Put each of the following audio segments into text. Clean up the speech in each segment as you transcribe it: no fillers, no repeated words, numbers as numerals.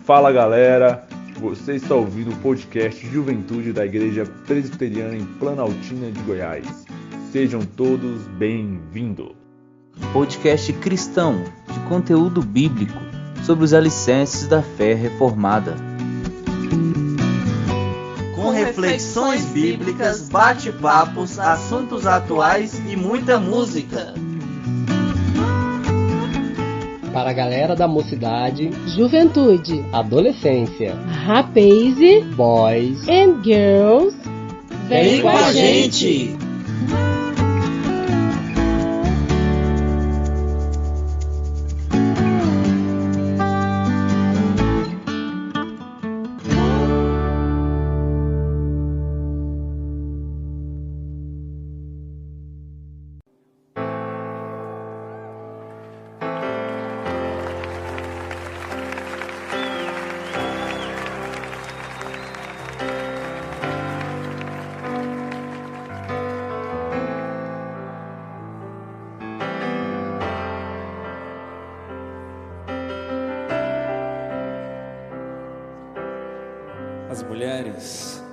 Fala galera, você está ouvindo o podcast Juventude da Igreja Presbiteriana em Planaltina de Goiás. Sejam todos bem-vindos. Podcast cristão de conteúdo bíblico sobre os alicerces da fé reformada. Com reflexões bíblicas, bate-papos, assuntos atuais e muita música. Para a galera da mocidade, juventude, adolescência, rapazes, boys and girls, Vem com a gente! As mulheres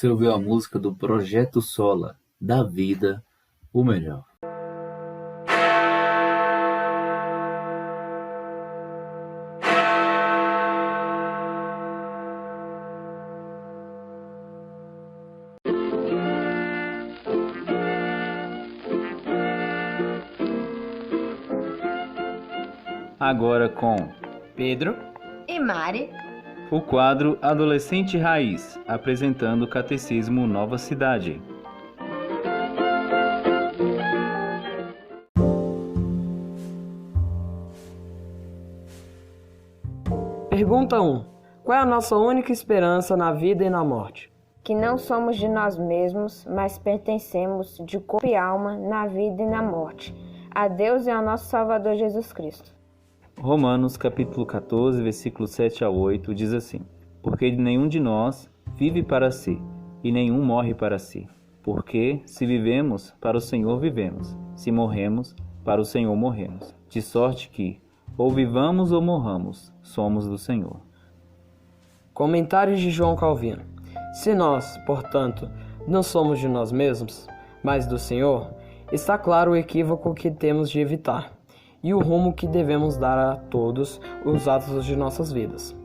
Você ouviu a música do Projeto Sola, da vida, o melhor. Agora com Pedro e Mari, o quadro Adolescente Raiz, apresentando o Catecismo Nova Cidade. Pergunta 1. Qual é a nossa única esperança na vida e na morte? que não somos de nós mesmos, mas pertencemos de corpo e alma, na vida e na morte, a Deus e ao nosso Salvador Jesus Cristo. Romanos capítulo 14, versículos 7 a 8 diz assim: Porque nenhum de nós vive para si, e nenhum morre para si. Porque se vivemos, para o Senhor vivemos, se morremos, para o Senhor morremos. De sorte que, ou vivamos ou morramos, somos do Senhor. Comentários de João Calvino. Se nós, portanto, não somos de nós mesmos, mas do Senhor, está claro o equívoco que temos de evitar, e o rumo que devemos dar a todos os atos de nossas vidas.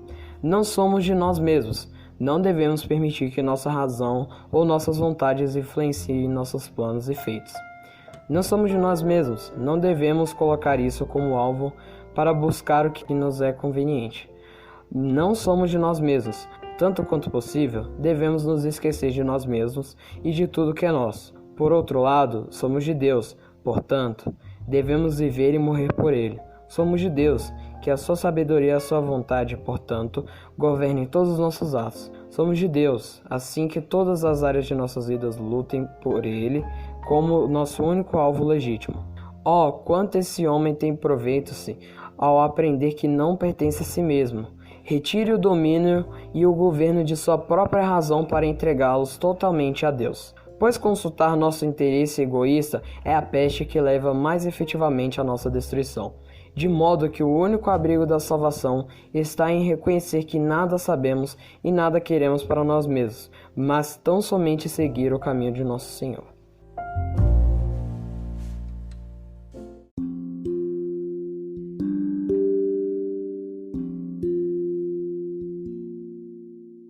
Não somos de nós mesmos, não devemos permitir que nossa razão ou nossas vontades influenciem nossos planos e feitos. Não somos de nós mesmos, não devemos colocar isso como alvo para buscar o que nos é conveniente. Não somos de nós mesmos, tanto quanto possível, devemos nos esquecer de nós mesmos e de tudo que é nosso. Por outro lado, somos de Deus, portanto, devemos viver e morrer por Ele. Somos de Deus, que a sua sabedoria e a sua vontade, portanto, governem todos os nossos atos. Somos de Deus, assim que todas as áreas de nossas vidas lutem por Ele como nosso único alvo legítimo. Oh, quanto esse homem tem proveito-se ao aprender que não pertence a si mesmo. Retire o domínio e o governo de sua própria razão para entregá-los totalmente a Deus. Pois consultar nosso interesse egoísta é a peste que leva mais efetivamente à nossa destruição. De modo que o único abrigo da salvação está em reconhecer que nada sabemos e nada queremos para nós mesmos, mas tão somente seguir o caminho de nosso Senhor.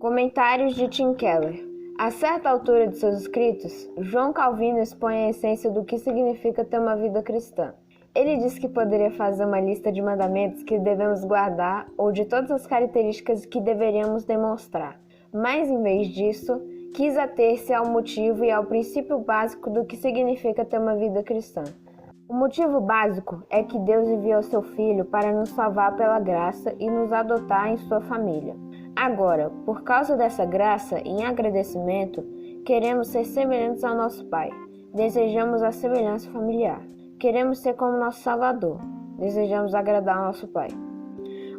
Comentários de Tim Keller. A certa altura de seus escritos, João Calvino expõe a essência do que significa ter uma vida cristã. Ele diz que poderia fazer uma lista de mandamentos que devemos guardar ou de todas as características que deveríamos demonstrar, mas em vez disso, quis ater-se ao motivo e ao princípio básico do que significa ter uma vida cristã. O motivo básico é que Deus enviou seu Filho para nos salvar pela graça e nos adotar em sua família. Agora, por causa dessa graça, em agradecimento, queremos ser semelhantes ao nosso Pai. Desejamos a semelhança familiar. Queremos ser como nosso Salvador. Desejamos agradar ao nosso Pai.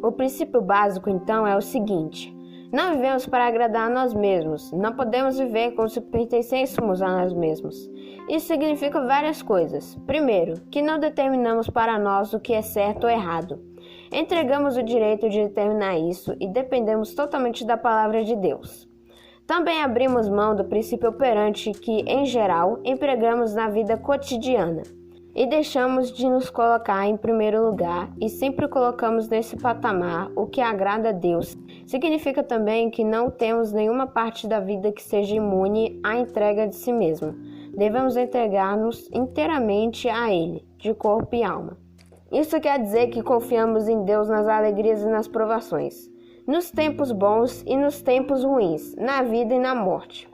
O princípio básico, então, é o seguinte: não vivemos para agradar a nós mesmos. Não podemos viver como se pertencêssemos a nós mesmos. Isso significa várias coisas. Primeiro, que não determinamos para nós o que é certo ou errado. Entregamos o direito de determinar isso e dependemos totalmente da palavra de Deus. Também abrimos mão do princípio operante que, em geral, empregamos na vida cotidiana e deixamos de nos colocar em primeiro lugar e sempre colocamos nesse patamar o que agrada a Deus. Significa também que não temos nenhuma parte da vida que seja imune à entrega de si mesmo. Devemos entregar-nos inteiramente a Ele, de corpo e alma. Isso quer dizer que confiamos em Deus nas alegrias e nas provações, nos tempos bons e nos tempos ruins, na vida e na morte.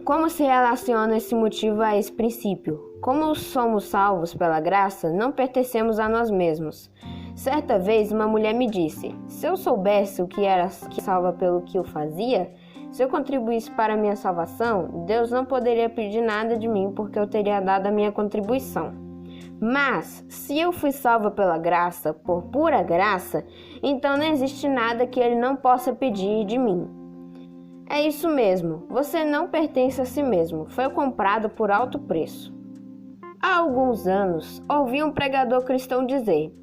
Como se relaciona esse motivo a esse princípio? Como somos salvos pela graça, não pertencemos a nós mesmos. Certa vez uma mulher me disse: se eu soubesse o que era que salva pelo que eu fazia, se eu contribuísse para a minha salvação, Deus não poderia pedir nada de mim porque eu teria dado a minha contribuição. Mas, se eu fui salva pela graça, por pura graça, então não existe nada que Ele não possa pedir de mim. É isso mesmo, você não pertence a si mesmo, foi comprado por alto preço. Há alguns anos, ouvi um pregador cristão dizer: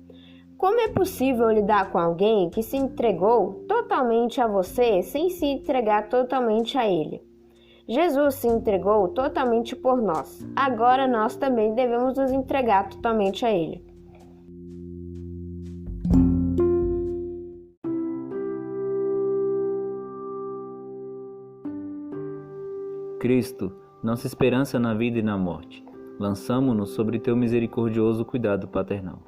como é possível lidar com alguém que se entregou totalmente a você sem se entregar totalmente a Ele? Jesus se entregou totalmente por nós. Agora nós também devemos nos entregar totalmente a Ele. Cristo, nossa esperança na vida e na morte, lançamo-nos sobre teu misericordioso cuidado paternal.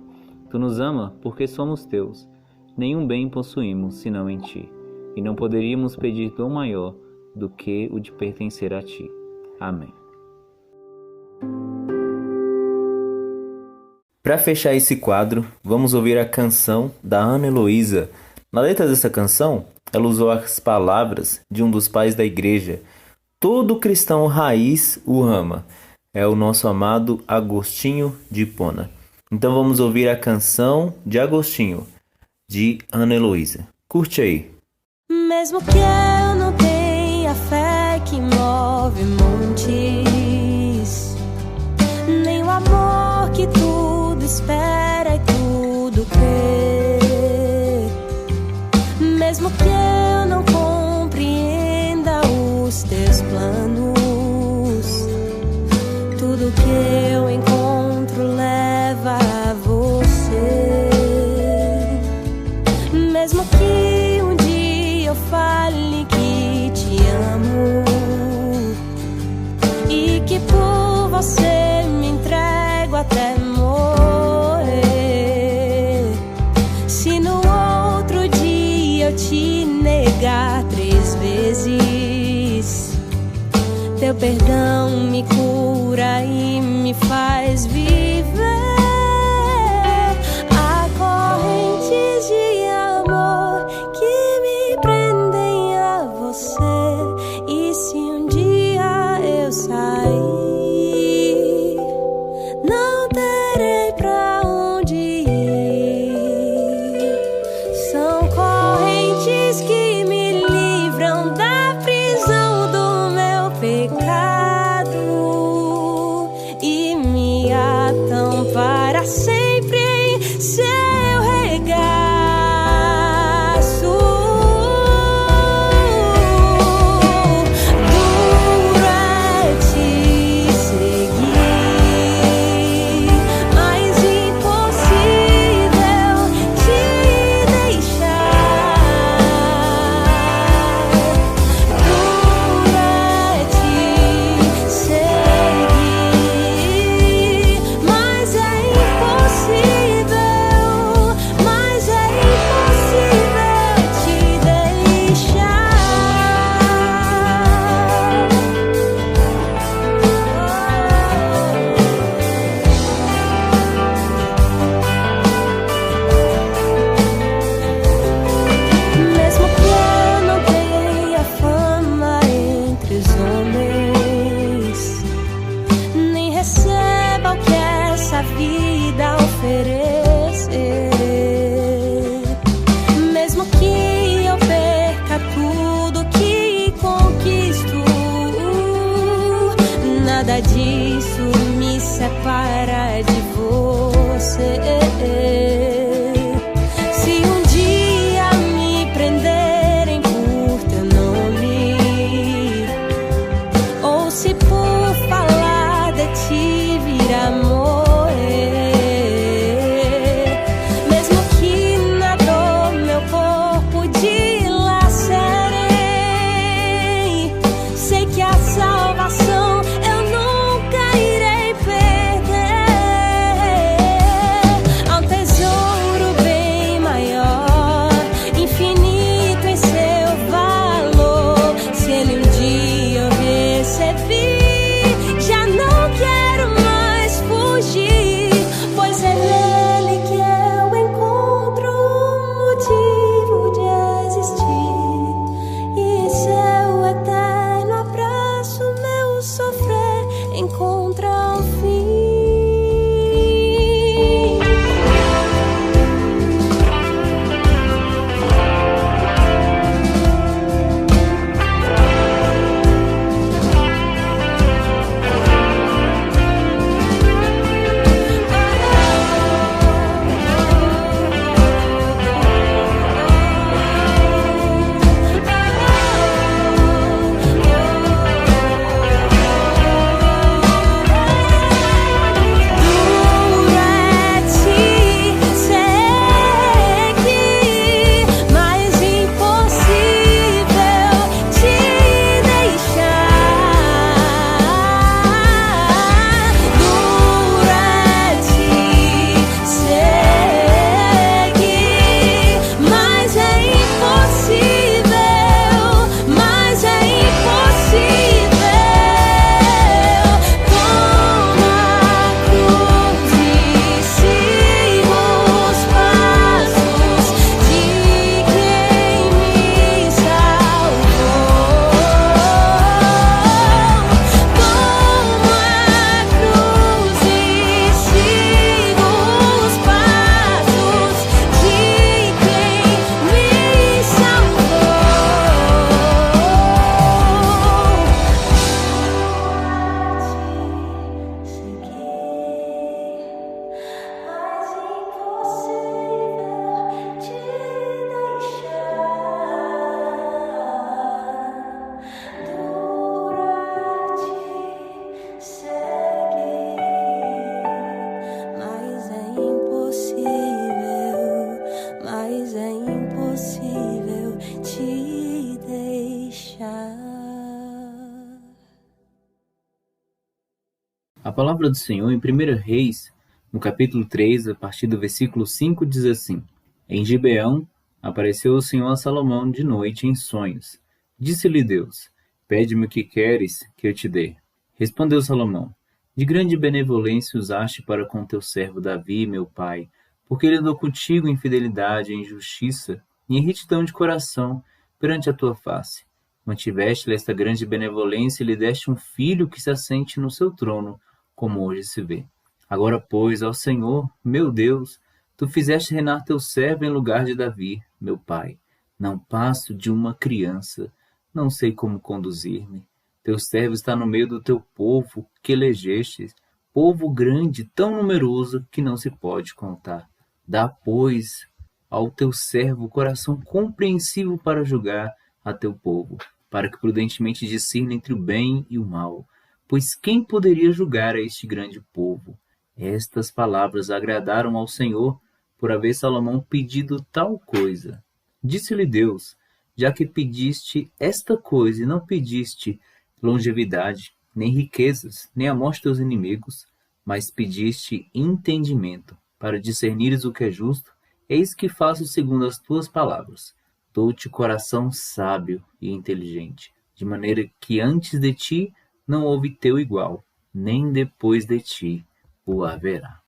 Tu nos ama porque somos teus. Nenhum bem possuímos senão em ti, e não poderíamos pedir dom maior do que o de pertencer a ti. Amém. Para fechar esse quadro, vamos ouvir a canção da Ana Heloísa. Na letra dessa canção, ela usou as palavras de um dos pais da igreja, todo cristão raiz o ama. É o nosso amado Agostinho de Hipona. Então vamos ouvir a canção de Agostinho, de Ana Heloísa. Curte aí. Mesmo que eu não tenha fé que move montes, nem o amor que tudo espera e tudo crê, mesmo que eu não compreenda os teus planos, tudo que eu encontro leva a você. Mesmo que um dia eu fale que te amo e que por você me entrego até morrer, se no outro dia eu te negar 3 vezes, teu perdão me cura e me faz viver. Há correntes de amor que me prendem a você, e se um dia eu sair, não terei pra onde ir. São correntes que me livram da prisão do meu pecado e me atam A palavra do Senhor em 1 Reis, no capítulo 3, a partir do versículo 5, diz assim: Em Gibeão apareceu o Senhor a Salomão de noite em sonhos. Disse-lhe Deus: Pede-me o que queres que eu te dê. Respondeu Salomão: De grande benevolência usaste para com teu servo Davi, meu pai, porque ele andou contigo em fidelidade, em justiça e em retidão de coração perante a tua face. Mantiveste-lhe esta grande benevolência e lhe deste um filho que se assente no seu trono, como hoje se vê. Agora, pois, ao Senhor, meu Deus, tu fizeste reinar teu servo em lugar de Davi, meu pai. Não passo de uma criança, não sei como conduzir-me. Teu servo está no meio do teu povo que elegeste, povo grande, tão numeroso que não se pode contar. Dá, pois, ao teu servo coração compreensivo para julgar a teu povo, para que prudentemente discirna entre o bem e o mal. Pois quem poderia julgar a este grande povo? Estas palavras agradaram ao Senhor, por haver Salomão pedido tal coisa. Disse-lhe Deus: Já que pediste esta coisa e não pediste longevidade, nem riquezas, nem a morte dos inimigos, mas pediste entendimento, para discernires o que é justo, eis que faço segundo as tuas palavras. Dou-te coração sábio e inteligente, de maneira que antes de ti não houve teu igual, nem depois de ti o haverá.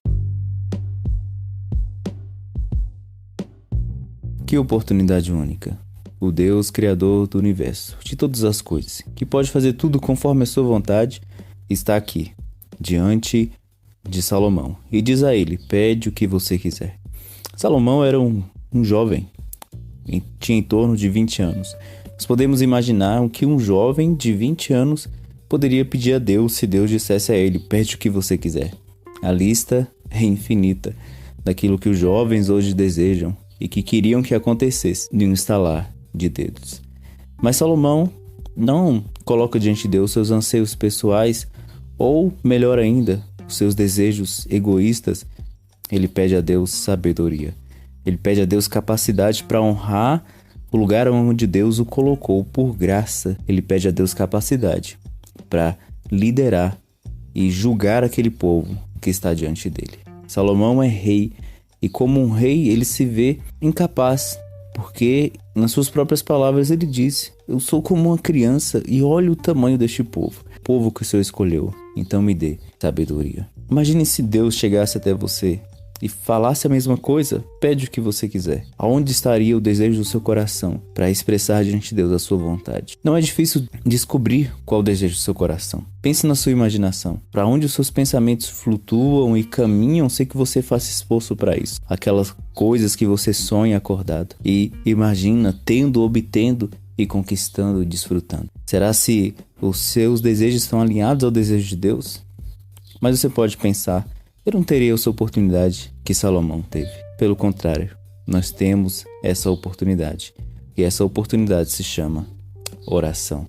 Que oportunidade única! O Deus Criador do Universo, de todas as coisas, que pode fazer tudo conforme a sua vontade, está aqui, diante de Salomão, e diz a ele: pede o que você quiser. Salomão era um jovem, tinha em torno de 20 anos. Nós podemos imaginar o que um jovem de 20 anos poderia pedir a Deus se Deus dissesse a ele: pede o que você quiser. A lista é infinita daquilo que os jovens hoje desejam e que queriam que acontecesse de um estalar de dedos. Mas Salomão não coloca diante de Deus seus anseios pessoais, ou melhor ainda, os seus desejos egoístas. Ele pede a Deus sabedoria. Ele pede a Deus capacidade para honrar o lugar onde Deus o colocou por graça. Ele pede a Deus capacidade para liderar e julgar aquele povo que está diante dele. Salomão é rei, e como um rei ele se vê incapaz, porque nas suas próprias palavras ele disse: eu sou como uma criança e olha o tamanho deste povo que o Senhor escolheu, então me dê sabedoria. Imagine se Deus chegasse até você e falasse a mesma coisa: pede o que você quiser. Aonde estaria o desejo do seu coração para expressar diante de Deus a sua vontade? Não é difícil descobrir qual o desejo do seu coração. Pense na sua imaginação. Para onde os seus pensamentos flutuam e caminham sem que você faça esforço para isso. Aquelas coisas que você sonha acordado e imagina tendo, obtendo e conquistando e desfrutando. Será se os seus desejos estão alinhados ao desejo de Deus? Mas você pode pensar: eu não teria essa oportunidade que Salomão teve. Pelo contrário, nós temos essa oportunidade. E essa oportunidade se chama oração.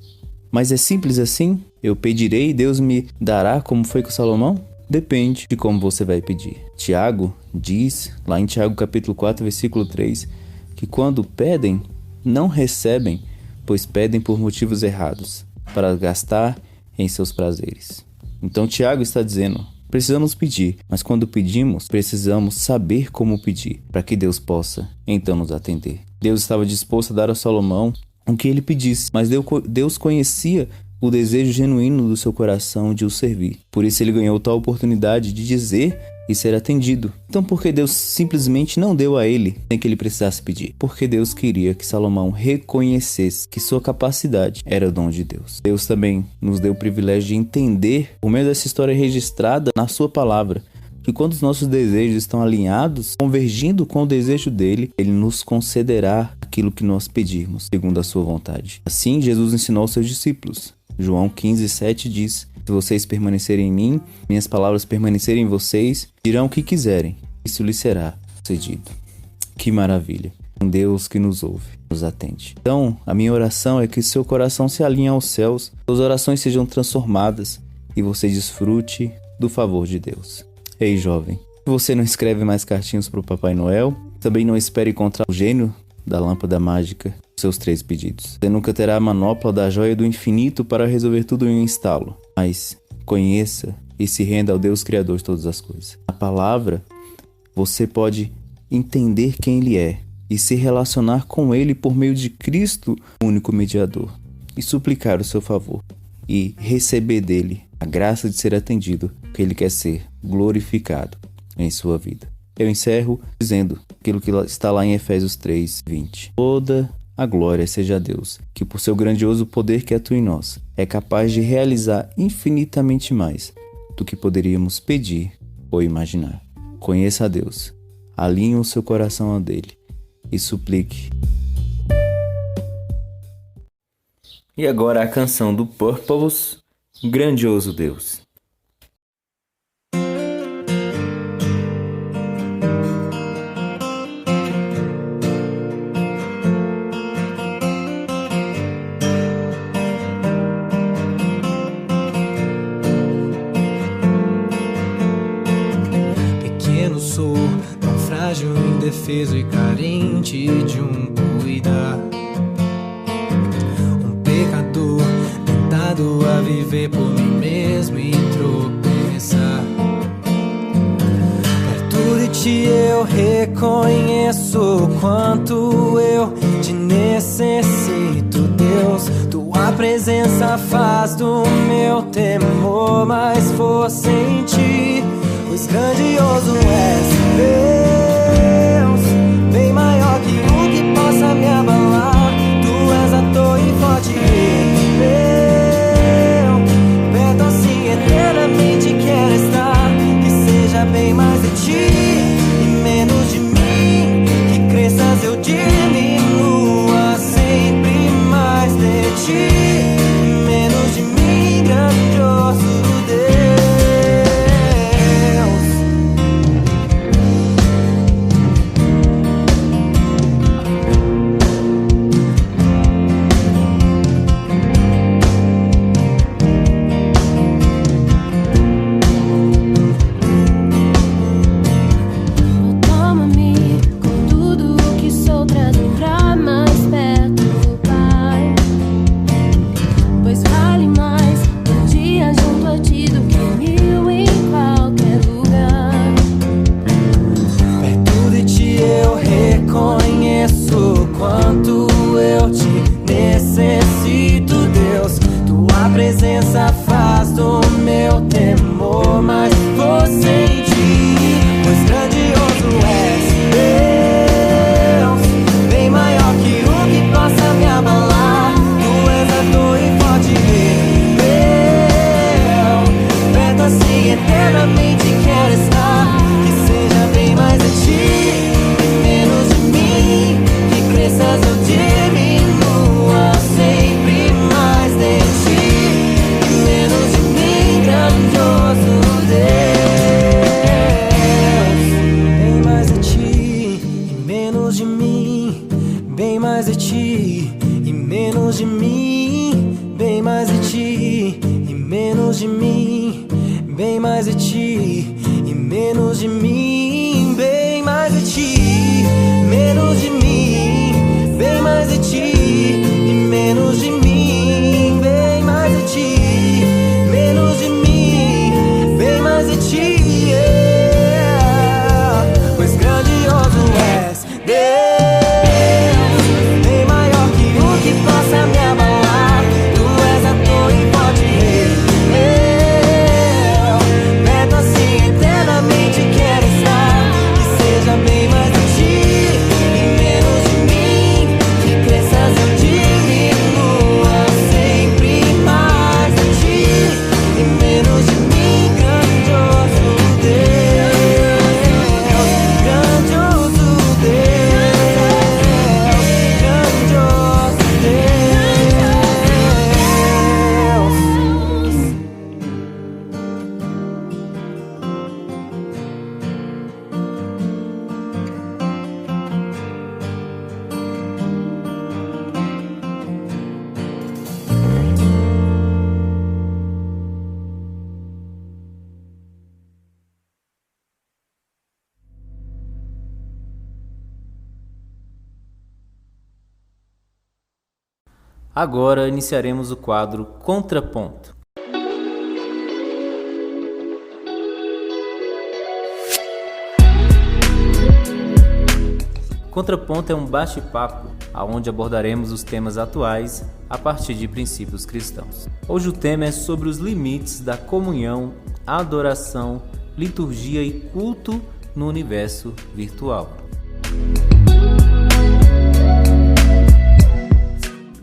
Mas é simples assim? Eu pedirei e Deus me dará, como foi com Salomão? Depende de como você vai pedir. Tiago diz, lá em Tiago capítulo 4, versículo 3, que quando pedem, não recebem, pois pedem por motivos errados, para gastar em seus prazeres. Então Tiago está dizendo: precisamos pedir, mas quando pedimos, precisamos saber como pedir, para que Deus possa então nos atender. Deus estava disposto a dar a Salomão o que ele pedisse, mas Deus conhecia o desejo genuíno do seu coração de o servir. Por isso ele ganhou tal oportunidade de dizer e ser atendido. Então por que Deus simplesmente não deu a ele sem que ele precisasse pedir? Porque Deus queria que Salomão reconhecesse que sua capacidade era o dom de Deus. Deus também nos deu o privilégio de entender, por meio dessa história registrada na sua palavra, que quando os nossos desejos estão alinhados, convergindo com o desejo dele, ele nos concederá aquilo que nós pedirmos, segundo a sua vontade. Assim Jesus ensinou aos seus discípulos. João 15:7 diz: se vocês permanecerem em mim, minhas palavras permanecerem em vocês, dirão o que quiserem, isso lhes será concedido. Que maravilha! Um Deus que nos ouve, nos atende. Então, a minha oração é que seu coração se alinhe aos céus, suas orações sejam transformadas e você desfrute do favor de Deus. Ei, jovem, se você não escreve mais cartinhas para o Papai Noel, também não espere encontrar o gênio da lâmpada mágica, seus 3 pedidos. Você nunca terá a manopla da joia do infinito para resolver tudo em um estalo, mas conheça e se renda ao Deus Criador de todas as coisas. Na palavra, você pode entender quem Ele é e se relacionar com Ele por meio de Cristo, o único mediador, e suplicar o seu favor e receber dele a graça de ser atendido, porque Ele quer ser glorificado em sua vida. Eu encerro dizendo aquilo que está lá em Efésios 3:20. Toda a glória seja a Deus, que por seu grandioso poder que atua em nós, é capaz de realizar infinitamente mais do que poderíamos pedir ou imaginar. Conheça a Deus, alinhe o seu coração a dele e suplique. E agora a canção do Purples, Grandioso Deus. Pequeno sou, tão frágil, indefeso e carente de um cuidar. Pecador, tentado a viver por mim mesmo e tropeçar. Perto de ti eu reconheço o quanto eu te necessito, Deus. Tua presença faz do meu temor mais força em ti, pois grandioso és, Deus, bem maior que o que possa me abalar. Tu és ator e forte meu, perto assim eternamente quero estar. Que seja bem mais de ti e menos de mim, que cresças eu diminua sempre mais de ti e menos de mim, grandioso Deus. Presença faz do meu temor mais força em ti, pois grandioso és, Deus, bem maior que o que possa me abalar. Tu és ator e forte meu, perto assim eternamente quero estar. Que seja bem mais de ti e menos de mim, que cresças eu diminua sempre mais de ti. Grandioso Deus, bem mais de ti e menos de mim, bem mais de ti e menos de mim, bem mais de ti e menos de mim, bem mais de ti e menos de mim, bem mais de ti, menos de mim, bem mais de ti e menos de mim, bem mais de ti, menos de mim. Pois grandioso és, Deus, bem maior que o que possa me abalar. Tu és ator e forte meu, perto assim eternamente quero estar. Que seja bem mais de ti e menos de mim, que cresças eu diminua sempre mais de ti e menos de mim. Agora iniciaremos o quadro Contraponto. Contraponto é um bate-papo, onde abordaremos os temas atuais a partir de princípios cristãos. Hoje o tema é sobre os limites da comunhão, adoração, liturgia e culto no universo virtual.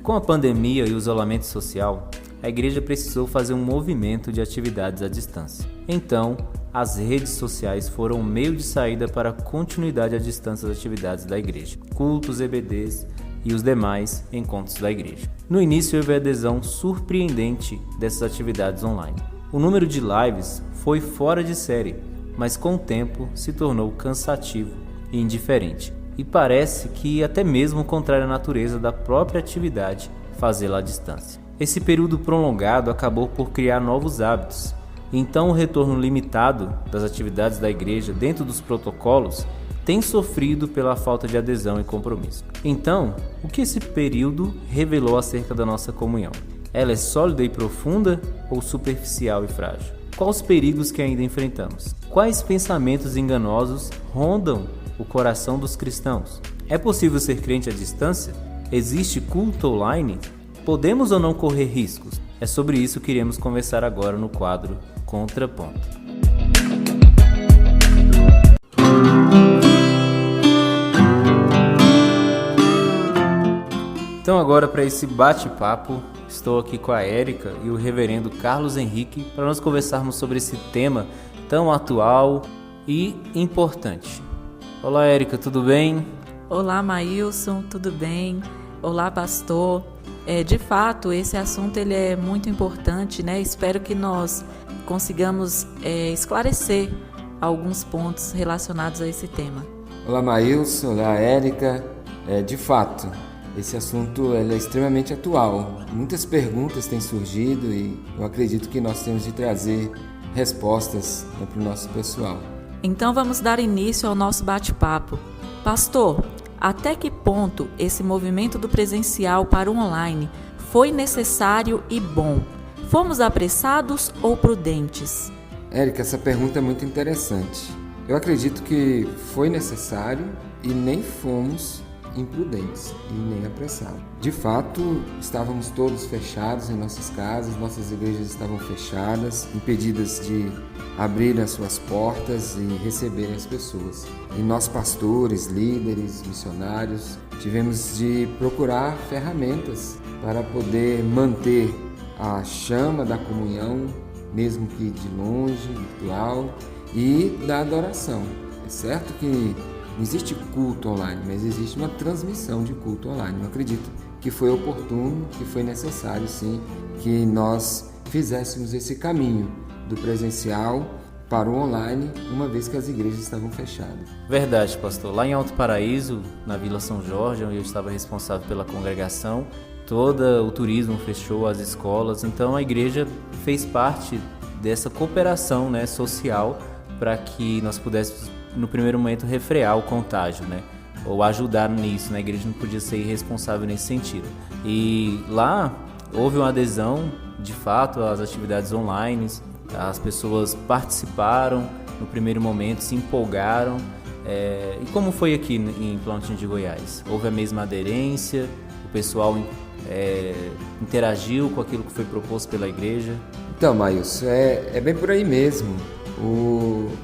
Com a pandemia e o isolamento social, a igreja precisou fazer um movimento de atividades à distância. Então, as redes sociais foram o meio de saída para a continuidade à distância das atividades da igreja, cultos, EBDs e os demais encontros da igreja. No início houve a adesão surpreendente dessas atividades online. O número de lives foi fora de série, mas com o tempo se tornou cansativo e indiferente. E parece que até mesmo contrário à natureza da própria atividade fazê-la à distância. Esse período prolongado acabou por criar novos hábitos. Então o retorno limitado das atividades da igreja dentro dos protocolos tem sofrido pela falta de adesão e compromisso. Então, o que esse período revelou acerca da nossa comunhão? Ela é sólida e profunda ou superficial e frágil? Quais os perigos que ainda enfrentamos? Quais pensamentos enganosos rondam o coração dos cristãos? É possível ser crente à distância? Existe culto online? Podemos ou não correr riscos? É sobre isso que iremos conversar agora no quadro Contraponto. Então agora, para esse bate-papo, estou aqui com a Érica e o reverendo Carlos Henrique para nós conversarmos sobre esse tema tão atual e importante. Olá, Érica, tudo bem? Olá, Maílson, tudo bem? Olá, pastor. De fato, esse assunto ele é muito importante, né? Espero que nós consigamos esclarecer alguns pontos relacionados a esse tema. Olá, Maílson. Olá, Érica. De fato, esse assunto é extremamente atual. Muitas perguntas têm surgido e eu acredito que nós temos de trazer respostas para o nosso pessoal. Então vamos dar início ao nosso bate-papo. Pastor, até que ponto esse movimento do presencial para o online foi necessário e bom? Fomos apressados ou prudentes? Érica, essa pergunta é muito interessante. Eu acredito que foi necessário e nem fomos imprudentes e nem apressados. De fato, estávamos todos fechados em nossas casas, nossas igrejas estavam fechadas, impedidas de abrir as suas portas e receberem as pessoas. E nós, pastores, líderes, missionários, tivemos de procurar ferramentas para poder manter a chama da comunhão, mesmo que de longe, virtual, e da adoração. É certo que não existe culto online, mas existe uma transmissão de culto online. Eu acredito que foi oportuno, que foi necessário, sim, que nós fizéssemos esse caminho do presencial para o online, uma vez que as igrejas estavam fechadas. Verdade, pastor. Lá em Alto Paraíso, na Vila São Jorge, onde eu estava responsável pela congregação, todo o turismo fechou, as escolas, então a igreja fez parte dessa cooperação, né, social para que nós pudéssemos, no primeiro momento, refrear o contágio, né? Ou ajudar nisso, né? A igreja não podia ser irresponsável nesse sentido. E lá houve uma adesão, de fato, às atividades online, as pessoas participaram no primeiro momento, se empolgaram. E como foi aqui em Planaltina de Goiás? Houve a mesma aderência? O pessoal interagiu com aquilo que foi proposto pela igreja? Então, Maílson, é bem por aí mesmo.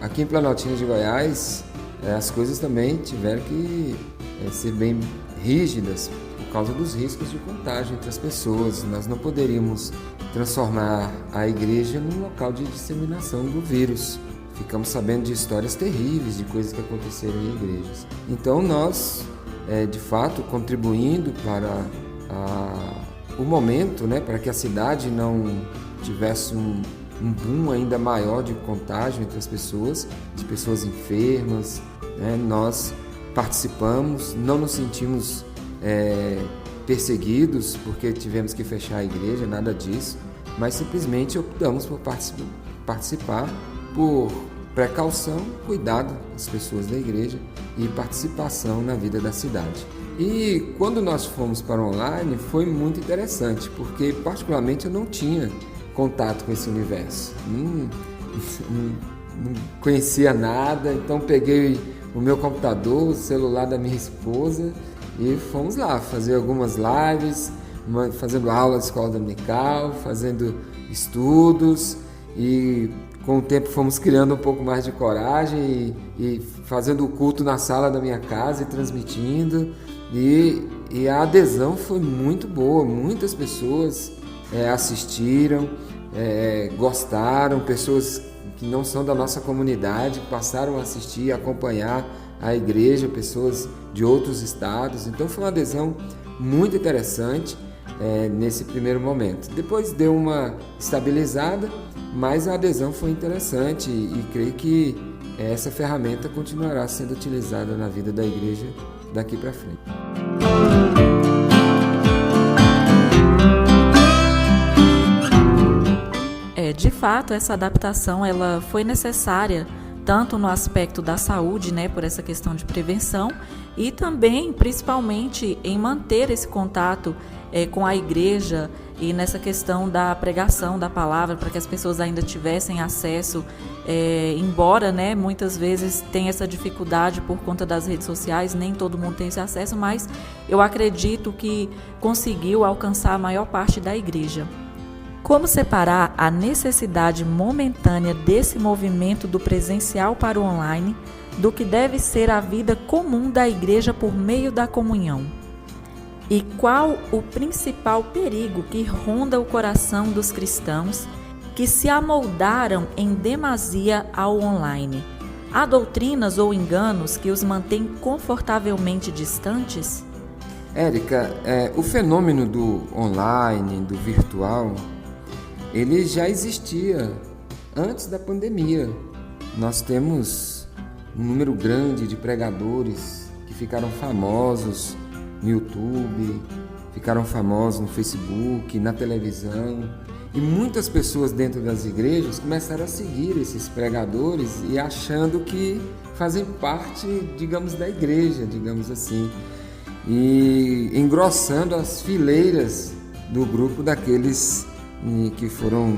Aqui em Planaltina de Goiás, as coisas também tiveram que ser bem rígidas por causa dos riscos de contágio entre as pessoas. Nós não poderíamos transformar a igreja num local de disseminação do vírus. Ficamos sabendo de histórias terríveis, de coisas que aconteceram em igrejas. Então nós, de fato, contribuindo para o momento, né, para que a cidade não tivesse um boom ainda maior de contágio entre as pessoas, de pessoas enfermas, né? Nós participamos, não nos sentimos perseguidos porque tivemos que fechar a igreja, nada disso, mas simplesmente optamos por participar por precaução, cuidado das pessoas da igreja e participação na vida da cidade. E quando nós fomos para o online foi muito interessante, porque particularmente eu não tinha contato com esse universo, não conhecia nada, então peguei o meu computador, o celular da minha esposa e fomos lá fazer algumas lives, fazendo aula de escola dominical, fazendo estudos e com o tempo fomos criando um pouco mais de coragem e fazendo o culto na sala da minha casa e transmitindo e a adesão foi muito boa, muitas pessoas assistiram, gostaram, pessoas que não são da nossa comunidade passaram a assistir, acompanhar a igreja, pessoas de outros estados, então foi uma adesão muito interessante nesse primeiro momento. Depois deu uma estabilizada, mas a adesão foi interessante e creio que essa ferramenta continuará sendo utilizada na vida da igreja daqui para frente. De fato, essa adaptação ela foi necessária tanto no aspecto da saúde, né, por essa questão de prevenção, e também, principalmente, em manter esse contato com a igreja e nessa questão da pregação da palavra, para que as pessoas ainda tivessem acesso, embora, né, muitas vezes tenha essa dificuldade por conta das redes sociais, nem todo mundo tem esse acesso, mas eu acredito que conseguiu alcançar a maior parte da igreja. Como separar a necessidade momentânea desse movimento do presencial para o online do que deve ser a vida comum da igreja por meio da comunhão? E qual o principal perigo que ronda o coração dos cristãos que se amoldaram em demasia ao online? Há doutrinas ou enganos que os mantêm confortavelmente distantes? Érica, o fenômeno do online, do virtual, ele já existia antes da pandemia. Nós temos um número grande de pregadores que ficaram famosos no YouTube, ficaram famosos no Facebook, na televisão. E muitas pessoas dentro das igrejas começaram a seguir esses pregadores e achando que fazem parte, digamos, da igreja, digamos assim. E engrossando as fileiras do grupo daqueles que foram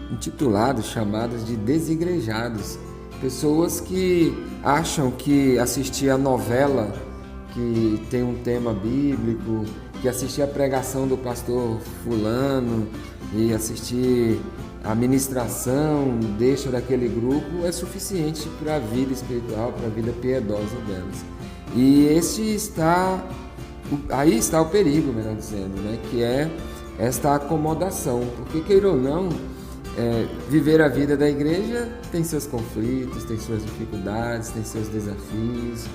intitulados, chamados de desigrejados. Pessoas que acham que assistir a novela que tem um tema bíblico, que assistir a pregação do pastor fulano e assistir a ministração deixa daquele grupo é suficiente para a vida espiritual, para a vida piedosa delas. E aí está o perigo, melhor dizendo, né? Que é esta acomodação, porque queira ou não, viver a vida da igreja tem seus conflitos, tem suas dificuldades, tem seus desafios.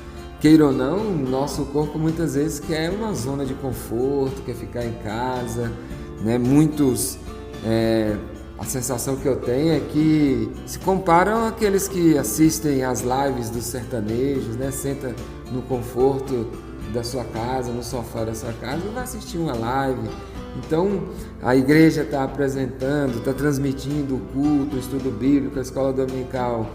Queira ou não, nosso corpo muitas vezes quer uma zona de conforto, quer ficar em casa, né? Muitos, a sensação que eu tenho é que se comparam àqueles que assistem às lives dos sertanejos, né? Senta no conforto da sua casa, no sofá da sua casa e vai assistir uma live. Então, a igreja está apresentando, está transmitindo o culto, o estudo bíblico, a escola dominical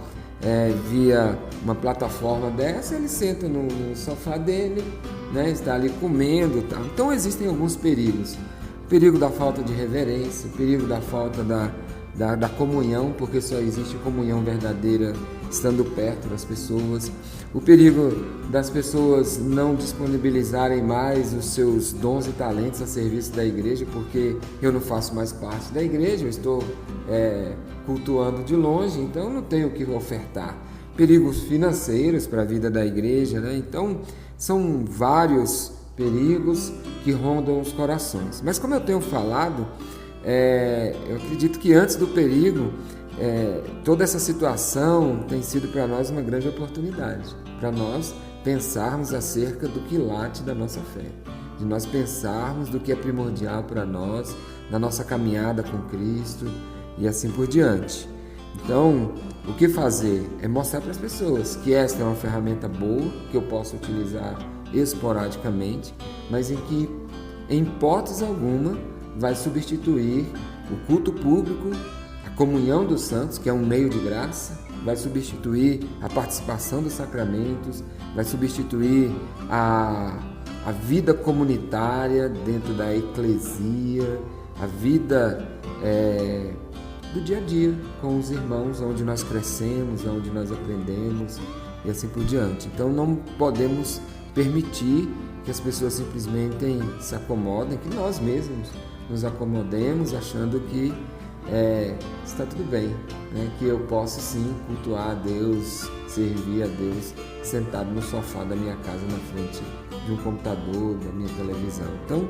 via uma plataforma dessa, ele senta no sofá dele, né, está ali comendo. Tá? Então, existem alguns perigos. O perigo da falta de reverência, o perigo da falta da comunhão, porque só existe comunhão verdadeira estando perto das pessoas. O perigo das pessoas não disponibilizarem mais os seus dons e talentos a serviço da igreja, porque eu não faço mais parte da igreja, eu estou cultuando de longe, então não tenho o que ofertar. Perigos financeiros para a vida da igreja, né? Então são vários perigos que rondam os corações. Mas como eu tenho falado, eu acredito que antes do perigo, toda essa situação tem sido para nós uma grande oportunidade, para nós pensarmos acerca do quilate da nossa fé, de nós pensarmos do que é primordial para nós, na nossa caminhada com Cristo e assim por diante. Então, o que fazer é mostrar para as pessoas que esta é uma ferramenta boa, que eu posso utilizar esporadicamente, mas em que, em hipótese alguma, vai substituir o culto público, a comunhão dos santos, que é um meio de graça, vai substituir a participação dos sacramentos, vai substituir a vida comunitária dentro da eclesia, a vida do dia a dia com os irmãos, onde nós crescemos, onde nós aprendemos, e assim por diante. Então não podemos permitir que as pessoas simplesmente se acomodem, que nós mesmos nos acomodemos achando que está tudo bem, né? Que eu posso sim cultuar a Deus, servir a Deus sentado no sofá da minha casa na frente de um computador, da minha televisão. Então,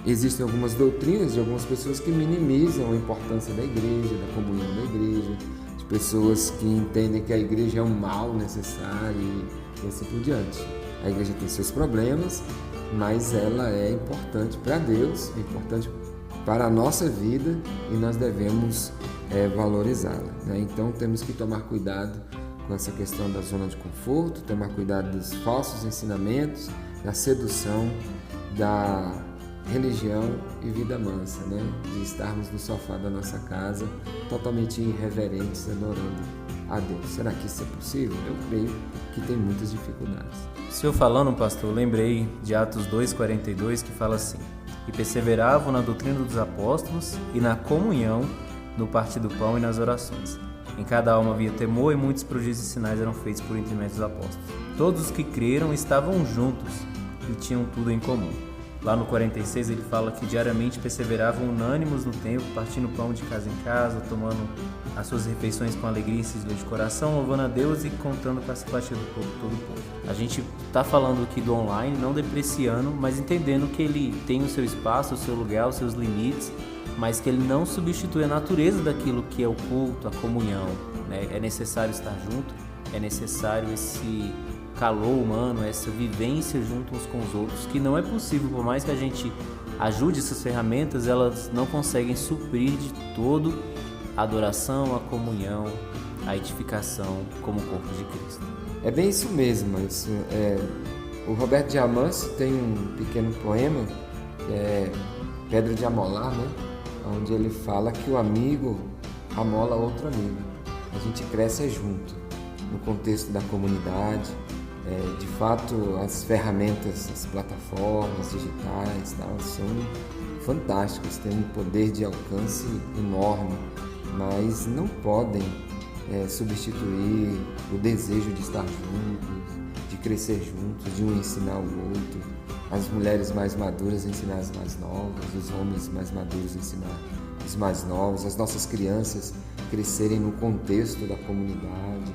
existem algumas doutrinas de algumas pessoas que minimizam a importância da igreja, da comunhão da igreja, de pessoas que entendem que a igreja é um mal necessário e assim por diante. A igreja tem seus problemas, mas ela é importante para Deus, é importante para a nossa vida e nós devemos valorizá-la, né? Então temos que tomar cuidado com essa questão da zona de conforto, tomar cuidado dos falsos ensinamentos, da sedução, da religião e vida mansa, né? De estarmos no sofá da nossa casa totalmente irreverentes, adorando a Deus. Será que isso é possível? Eu creio que tem muitas dificuldades. O senhor falando, pastor, eu lembrei de Atos 2,42, que fala assim: e perseveravam na doutrina dos apóstolos e na comunhão, no partir do pão e nas orações. Em cada alma havia temor e muitos prodígios e sinais eram feitos por intermédio dos apóstolos. Todos os que creram estavam juntos e tinham tudo em comum. Lá no 46 ele fala que diariamente perseveravam unânimos no templo, partindo pão de casa em casa, tomando as suas refeições com alegria e sincero de coração, louvando a Deus e contando com a simpatia do povo, todo o povo. A gente está falando aqui do online, não depreciando, mas entendendo que ele tem o seu espaço, o seu lugar, os seus limites, mas que ele não substitui a natureza daquilo que é o culto, a comunhão, né? É necessário estar junto, é necessário esse calor humano, essa vivência junto uns com os outros, que não é possível, por mais que a gente ajude essas ferramentas, elas não conseguem suprir de todo a adoração, a comunhão, a edificação como corpo de Cristo. É bem isso mesmo. O Roberto de Amâncio tem um pequeno poema, que é Pedra de Amolar, né? Onde ele fala que o amigo amola outro amigo. A gente cresce junto, no contexto da comunidade. De fato, as ferramentas, as plataformas digitais, são fantásticas, têm um poder de alcance enorme, mas não podem substituir o desejo de estar juntos, de crescer juntos, de um ensinar o outro, as mulheres mais maduras ensinar as mais novas, os homens mais maduros ensinar os mais novos, as nossas crianças crescerem no contexto da comunidade,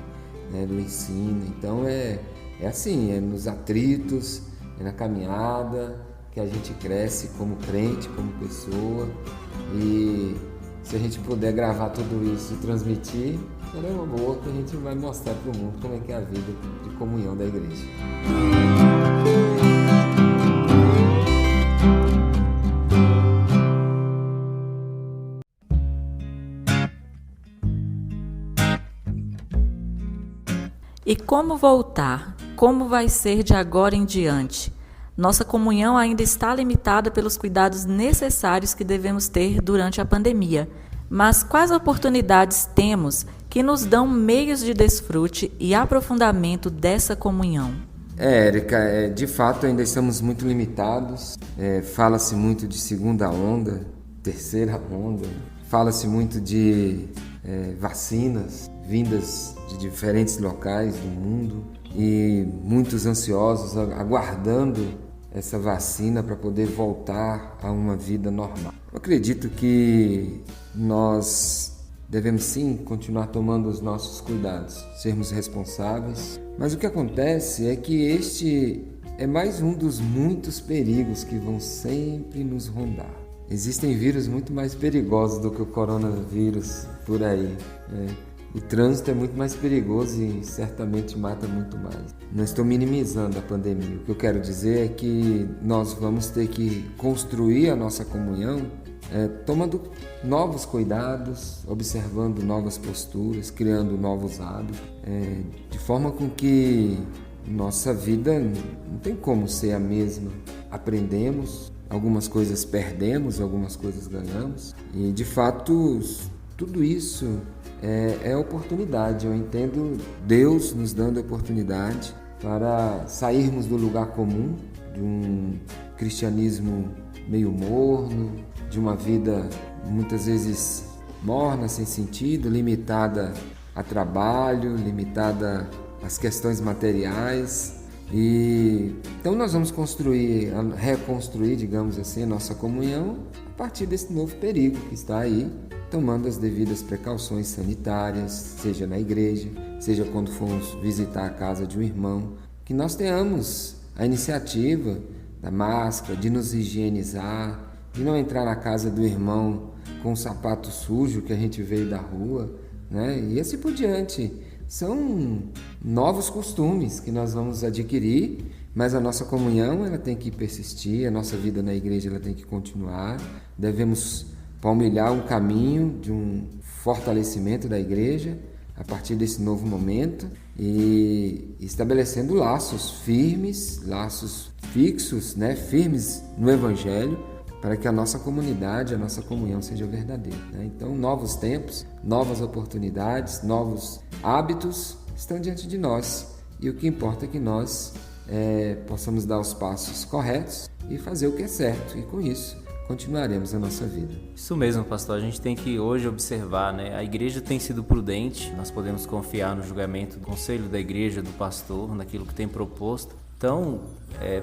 né, do ensino. Então é assim, é nos atritos, é na caminhada que a gente cresce como crente, como pessoa, e se a gente puder gravar tudo isso e transmitir, será uma boa, que a gente vai mostrar para o mundo como é que é a vida de comunhão da igreja. E como voltar? Como vai ser de agora em diante? Nossa comunhão ainda está limitada pelos cuidados necessários que devemos ter durante a pandemia. Mas quais oportunidades temos que nos dão meios de desfrute e aprofundamento dessa comunhão? Érica, de fato ainda estamos muito limitados. Fala-se muito de segunda onda, terceira onda. Fala-se muito de vacinas vindas de diferentes locais do mundo e muitos ansiosos aguardando essa vacina para poder voltar a uma vida normal. Eu acredito que nós devemos sim continuar tomando os nossos cuidados, sermos responsáveis, mas o que acontece é que este é mais um dos muitos perigos que vão sempre nos rondar. Existem vírus muito mais perigosos do que o coronavírus por aí, né? O trânsito é muito mais perigoso e certamente mata muito mais. Não estou minimizando a pandemia. O que eu quero dizer é que nós vamos ter que construir a nossa comunhão tomando novos cuidados, observando novas posturas, criando novos hábitos, de forma com que nossa vida não tem como ser a mesma. Aprendemos, algumas coisas perdemos, algumas coisas ganhamos, e de fato tudo isso é oportunidade. Eu entendo Deus nos dando oportunidade para sairmos do lugar comum, de um cristianismo meio morno, de uma vida muitas vezes morna, sem sentido, limitada a trabalho, limitada às questões materiais. E então nós vamos reconstruir, digamos assim, a nossa comunhão a partir desse novo perigo que está aí, tomando as devidas precauções sanitárias, seja na igreja, seja quando formos visitar a casa de um irmão, que nós tenhamos a iniciativa da máscara, de nos higienizar, de não entrar na casa do irmão com um sapato sujo que a gente veio da rua, né? E assim por diante. São novos costumes que nós vamos adquirir, mas a nossa comunhão ela tem que persistir, a nossa vida na igreja ela tem que continuar. Devemos palmilhar um caminho de um fortalecimento da igreja a partir desse novo momento e estabelecendo laços firmes, laços fixos, né? Firmes no Evangelho, para que a nossa comunidade, a nossa comunhão seja verdadeira, né? Então, novos tempos, novas oportunidades, novos hábitos estão diante de nós e o que importa é que nós possamos dar os passos corretos e fazer o que é certo e com isso continuaremos a nossa vida. Isso mesmo, pastor. A gente tem que hoje observar, né? A igreja tem sido prudente, nós podemos confiar no julgamento do conselho da igreja, do pastor, naquilo que tem proposto. Então,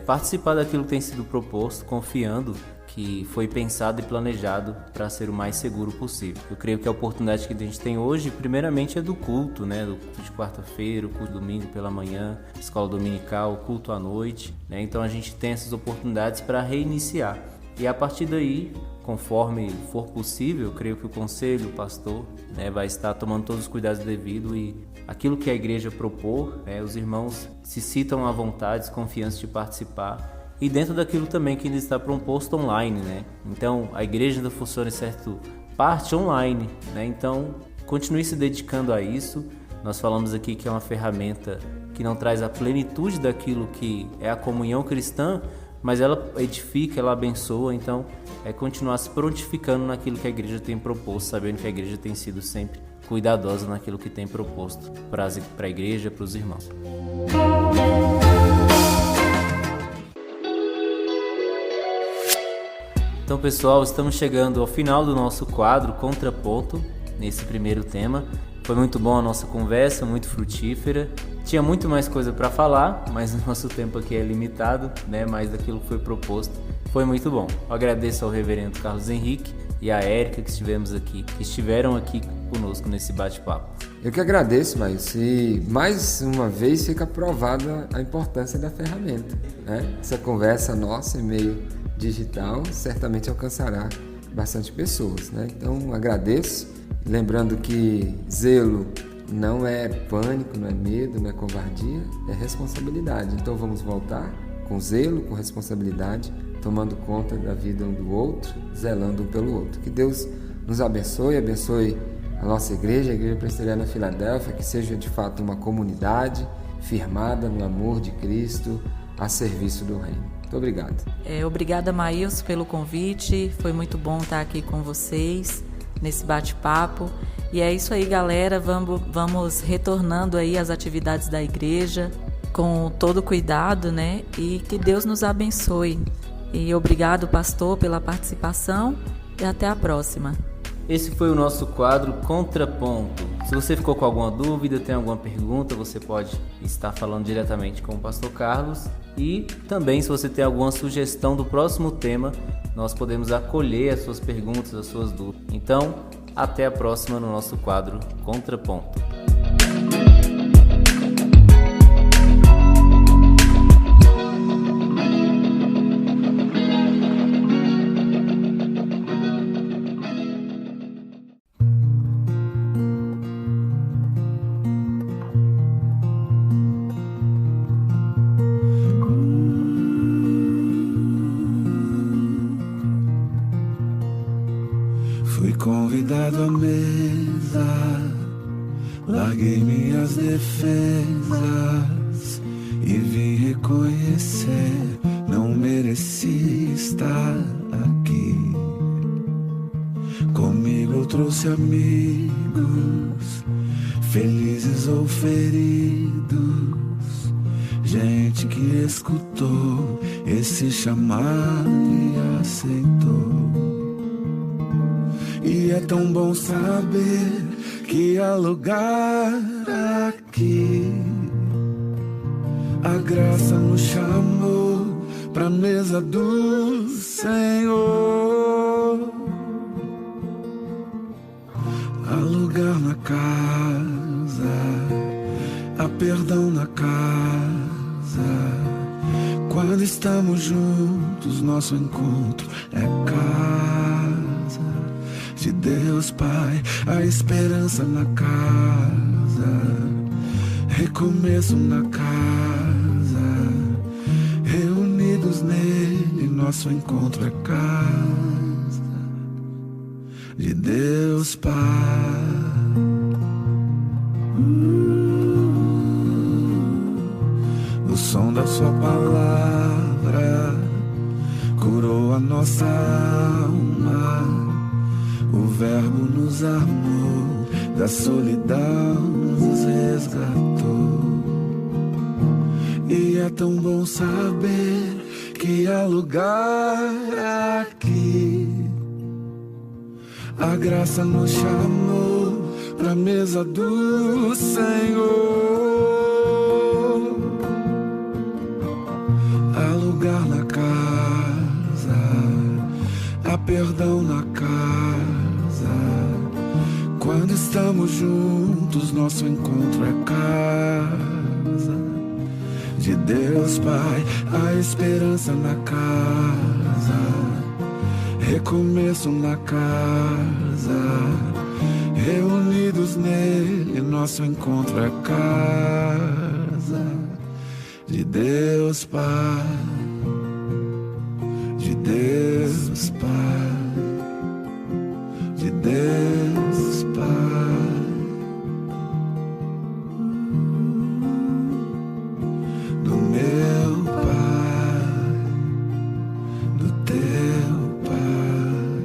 participar daquilo que tem sido proposto, confiando que foi pensado e planejado para ser o mais seguro possível. Eu creio que a oportunidade que a gente tem hoje, primeiramente, é do culto, né? Do culto de quarta-feira, o culto de domingo pela manhã, escola dominical, o culto à noite, né? Então a gente tem essas oportunidades para reiniciar. E a partir daí, conforme for possível, eu creio que o conselho, o pastor, né, vai estar tomando todos os cuidados devidos e aquilo que a igreja propor, né, os irmãos se sintam à vontade, confiantes de participar. E dentro daquilo também que ainda está proposto online, né? Então, a igreja ainda funciona em certa parte online, né? Então, continue se dedicando a isso. Nós falamos aqui que é uma ferramenta que não traz a plenitude daquilo que é a comunhão cristã, mas ela edifica, ela abençoa. Então, é continuar se prontificando naquilo que a igreja tem proposto, sabendo que a igreja tem sido sempre cuidadosa naquilo que tem proposto para a igreja, para os irmãos. Então, pessoal, estamos chegando ao final do nosso quadro Contraponto, nesse primeiro tema. Foi muito bom a nossa conversa, muito frutífera. Tinha muito mais coisa para falar, mas o nosso tempo aqui é limitado, né? Mais daquilo que foi proposto. Foi muito bom. Eu agradeço ao reverendo Carlos Henrique e à Érica que estiveram aqui conosco nesse bate-papo. Eu que agradeço, Maílson, e mais uma vez fica provada a importância da ferramenta, né? Essa conversa nossa em meio digital certamente alcançará bastante pessoas, né? Então agradeço, lembrando que zelo não é pânico, não é medo, não é covardia, é responsabilidade. Então vamos voltar com zelo, com responsabilidade, tomando conta da vida um do outro, zelando um pelo outro. Que Deus nos abençoe a nossa igreja, a Igreja Presbiteriana Filadélfia, que seja de fato uma comunidade firmada no amor de Cristo, a serviço do Reino. Muito obrigado. Obrigada, Maílson, pelo convite. Foi muito bom estar aqui com vocês nesse bate-papo. E é isso aí, galera. Vamos retornando aí às atividades da igreja com todo cuidado, né? E que Deus nos abençoe. E obrigado, pastor, pela participação e até a próxima. Esse foi o nosso quadro Contraponto. Se você ficou com alguma dúvida, tem alguma pergunta, você pode estar falando diretamente com o pastor Carlos. E também, se você tem alguma sugestão do próximo tema, nós podemos acolher as suas perguntas, as suas dúvidas. Então, até a próxima no nosso quadro Contraponto. Convidado à mesa, larguei minhas defesas e vim reconhecer, não mereci estar aqui. Comigo eu trouxe amigos, felizes ou feridos, gente que escutou esse chamado e aceitou. E é tão bom saber que há lugar aqui. A graça nos chamou pra mesa do Senhor. Há lugar na casa, há perdão na casa. Quando estamos juntos, nosso encontro é casa de Deus Pai. A esperança na casa, recomeço na casa. Reunidos nele, nosso encontro é casa de Deus Pai. O som da sua palavra curou a nossa alma. O verbo nos armou, da solidão nos resgatou. E é tão bom saber que há lugar aqui. A graça nos chamou pra mesa do Senhor. Há lugar na casa, há perdão na casa. Quando estamos juntos, nosso encontro é casa de Deus Pai. A esperança na casa, recomeço na casa. Reunidos nele, nosso encontro é casa de Deus Pai, de Deus Pai, de Deus Pai. Do meu Pai, do teu Pai,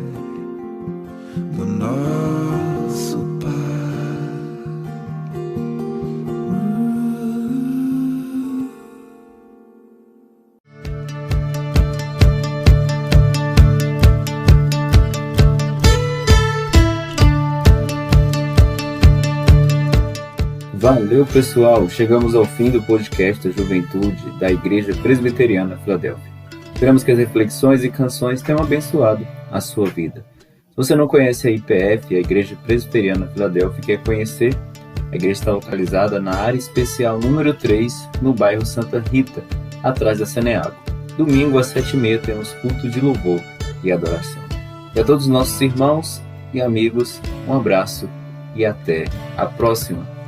do nosso Pai. Valeu, pessoal! Chegamos ao fim do podcast da Juventude da Igreja Presbiteriana Filadélfia. Esperamos que as reflexões e canções tenham abençoado a sua vida. Se você não conhece a IPF, a Igreja Presbiteriana Filadélfia, e quer conhecer, a igreja está localizada na área especial número 3, no bairro Santa Rita, atrás da Ceneago. Domingo às 7h30 temos culto de louvor e adoração. E a todos os nossos irmãos e amigos, um abraço e até a próxima!